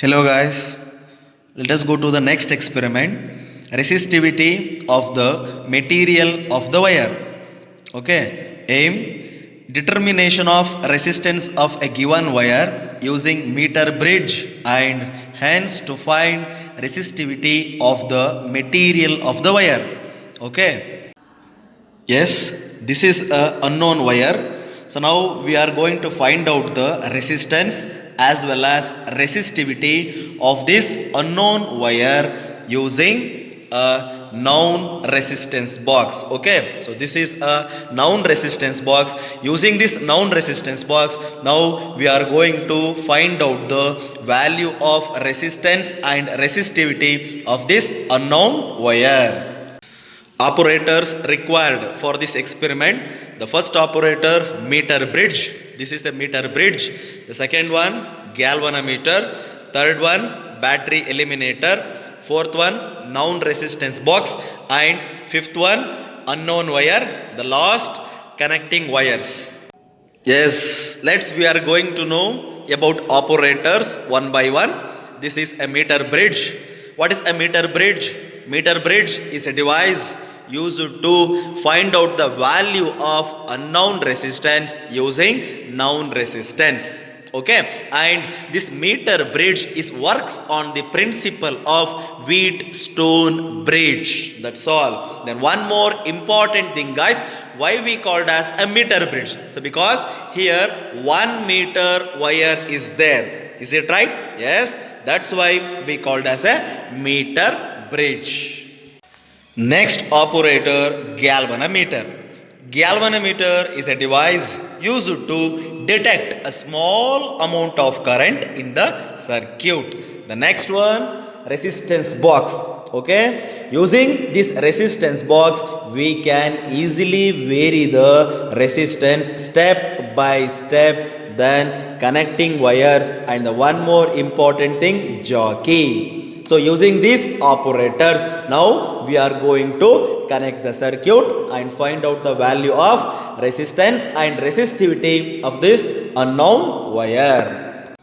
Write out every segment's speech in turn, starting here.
Hello guys, let us go to the next experiment. Resistivity of the material of the wire. Okay, aim determination of resistance of a given wire using meter bridge and hence to find resistivity of the material of the wire. Okay, yes, this is a unknown wire. So now we are going to find out the resistance as well as resistivity of this unknown wire using a known resistance box. Okay, so this is a known resistance box. Using this known resistance box, now we are going to find out the value of resistance and resistivity of this unknown wire. Operators required for this experiment: the first operator, meter bridge. This is a meter bridge. The second one, galvanometer. Third one, battery eliminator. Fourth one, known resistance box. And fifth one, unknown wire. The last, connecting wires. Yes, we are going to know about operators one by one. This is a meter bridge. What is a meter bridge? Meter bridge is a device used to find out the value of unknown resistance using known resistance. Okay, and this meter bridge is works on the principle of Wheatstone bridge. That's all. Then one more important thing, guys, why we called as a meter bridge? So because here 1 meter wire is there. Is it right? Yes, that's why we called as a meter bridge. Next operator, galvanometer. Galvanometer is a device used to detect a small amount of current in the circuit. The next one, resistance box. Okay, using this resistance box we can easily vary the resistance step by step, then connecting wires, and the one more important thing, jockey. So using these operators, now we are going to connect the circuit and find out the value of resistance and resistivity of this unknown wire.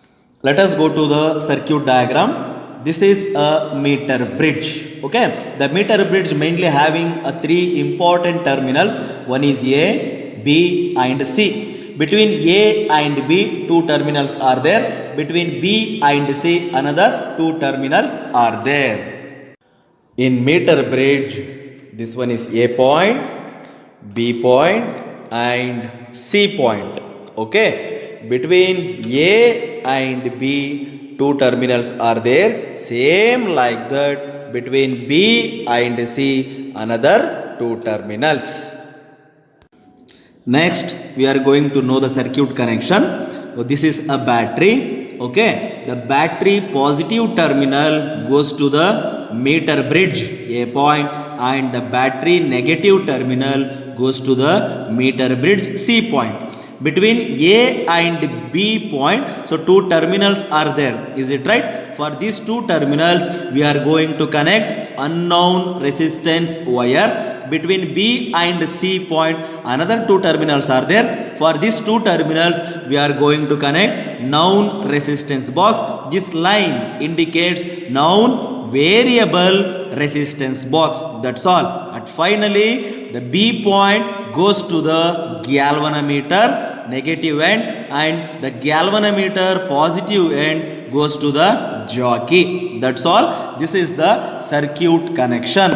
Let us go to the circuit diagram. This is a meter bridge. Okay, the meter bridge mainly having three important terminals. One is A, B and C. Between A and B, two terminals are there. Between B and C, another two terminals are there. In meter bridge, this one is A point, B point and C point. Okay, between A and B, two terminals are there. Same like that, between B and C, another two terminals. Next, we are going to know the circuit connection. So this is a battery. Okay, the battery positive terminal goes to the meter bridge A point, and the battery negative terminal goes to the meter bridge C point. Between A and B point, so two terminals are there. Is it right? For these two terminals, we are going to connect unknown resistance wire. Between B and C point, another two terminals are there. For these two terminals, we are going to connect known resistance box. This line indicates known variable resistance box. That's all. And finally, the B point goes to the galvanometer negative end, and the galvanometer positive end goes to the jockey. That's all. This is the circuit connection.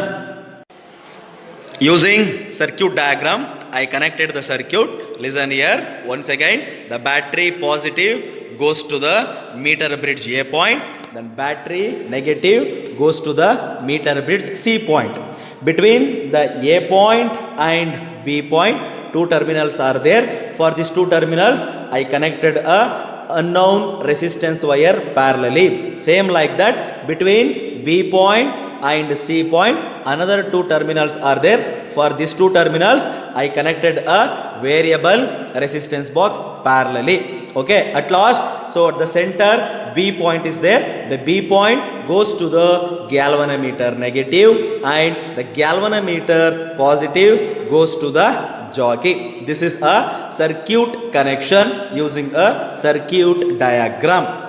Using circuit diagram, I connected the circuit. Listen here. Once again, the battery positive goes to the meter bridge A point. Then battery negative goes to the meter bridge C point. Between the A point and B point, two terminals are there. For these two terminals, I connected a unknown resistance wire parallelly. Same like that, between B point and C point, another two terminals are there. For these two terminals, I connected a variable resistance box parallelly. Okay, at last, so at the center, B point is there. The B point goes to the galvanometer negative, and the galvanometer positive goes to the jockey. This is a circuit connection using a circuit diagram.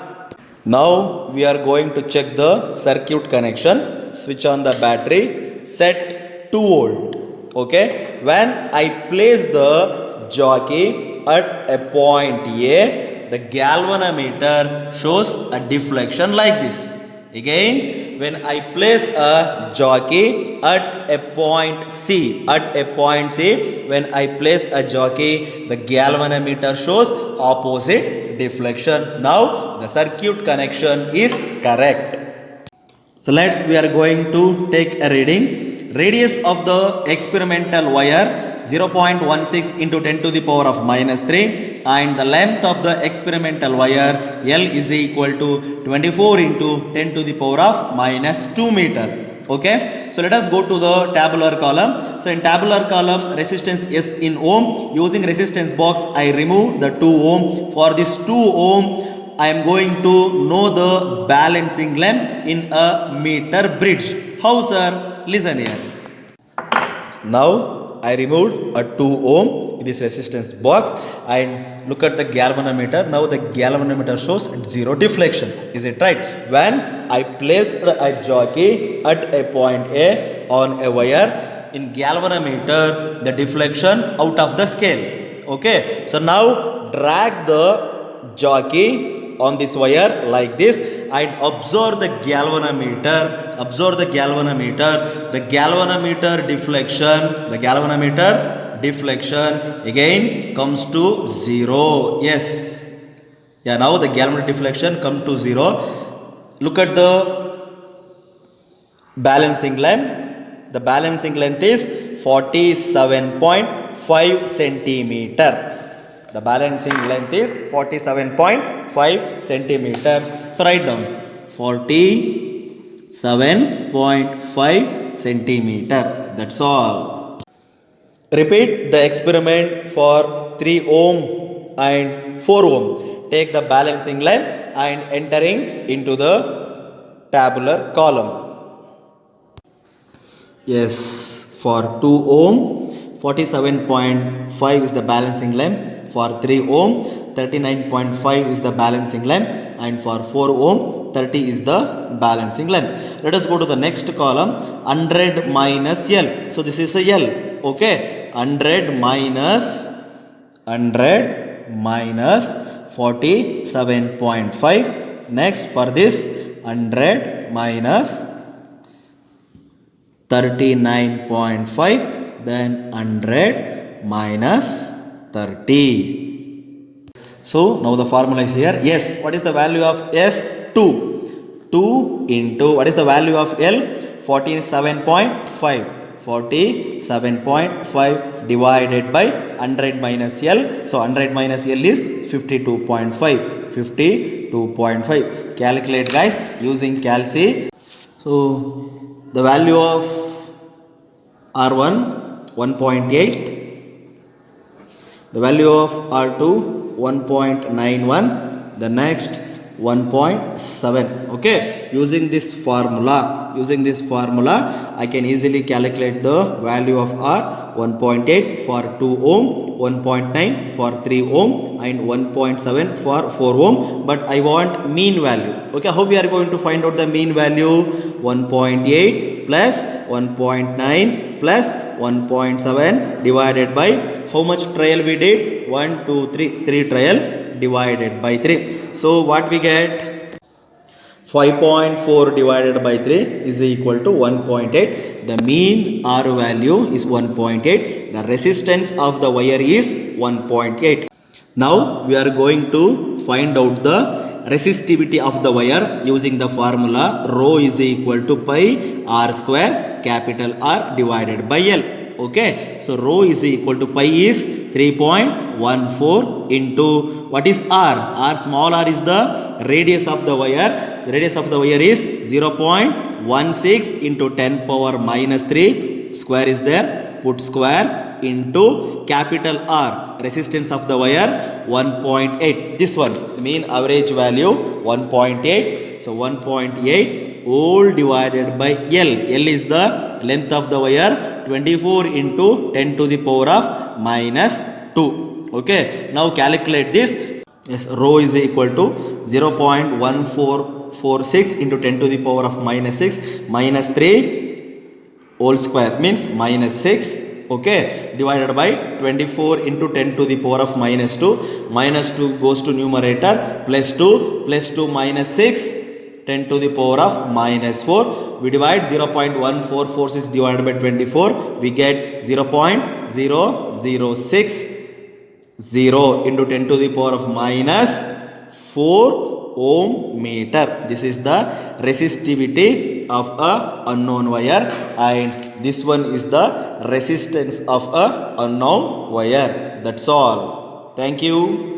Now we are going to check the circuit connection. Switch on the battery, set 2 volt. Okay, when I place the jockey at a point A, the galvanometer shows a deflection like this. Again, when I place a jockey at a point C, when I place a jockey, the galvanometer shows opposite deflection. Now the circuit connection is correct. So we are going to take a reading. Radius of the experimental wire 0.16 into 10 to the power of minus 3, and the length of the experimental wire L is equal to 24 into 10 to the power of minus 2 meter. Okay, so let us go to the tabular column. So in tabular column, resistance is in ohm. Using resistance box, I remove the 2 ohm. For this 2 ohm, I am going to know the balancing length in a meter bridge. How, sir? Listen here. Now I removed a 2 ohm in this resistance box and look at the galvanometer. Now the galvanometer shows 0 deflection. Is it right? When I placed a jockey at a point A on a wire, in galvanometer the deflection out of the scale. Okay. So now drag the jockey on this wire like this and observe the galvanometer. The galvanometer deflection again comes to 0. Yes. Yeah, now the galvanometer deflection come to 0. Look at the balancing length. The balancing length is 47.5 centimeter. The balancing length is 47.5 centimeter. So write down 47.5 centimeter. That's all. Repeat the experiment for 3 ohm and 4 ohm. Take the balancing length and entering into the tabular column. Yes, for 2 ohm, 47.5 is the balancing length. For 3 ohm, 39.5 is the balancing length, and for 4 ohm, 30 is the balancing length. Let us go to the next column, 100 minus L. So this is a L. Okay, 100 minus 47.5. Next for this 100 minus 39.5, then 100 minus 30. So now the formula is here. Yes, what is the value of S? 2. 2 into what is the value of L? 47.5. 47.5 divided by 100 minus L. So 100 minus L is 52.5. 52.5. Calculate, guys, using Calc. So the value of R1 1.8. The value of R2 1.91, the next 1.7. Okay, using this formula I can easily calculate the value of R 1.8 for 2 ohm, 1.9 for 3 ohm and 1.7 for 4 ohm, but I want mean value. Okay, how we are going to find out the mean value? 1.8 plus 1.9 plus 1.7 divided by how much trial we did? 1, 2, 3. 3 trial divided by 3. So what we get? 5.4 divided by 3 is equal to 1.8. The mean R value is 1.8. The resistance of the wire is 1.8. Now we are going to find out the resistivity of the wire using the formula rho is equal to pi R square capital R divided by L. Okay, so rho is equal to pi is 3.14 into what is R? R, small r is the radius of the wire. So radius of the wire is 0.16 into 10 power minus 3. Square is there. Put square into capital R. Resistance of the wire 1.8. This one, mean average value 1.8. So 1.8 all divided by L. L is the length of the wire. 24 into 10 to the power of minus 2. Okay, now calculate this. Yes, rho is equal to 0.1446 into 10 to the power of minus 6 minus 3 whole square means minus 6, okay, divided by 24 into 10 to the power of minus 2. Minus 2 goes to numerator, plus 2 minus 6, 10 to the power of minus 4. We divide 0.1446 divided by 24, we get 0.006 0 into 10 to the power of minus 4 ohm meter. This is the resistivity of a unknown wire, and this one is the resistance of a unknown wire. That's all. Thank you.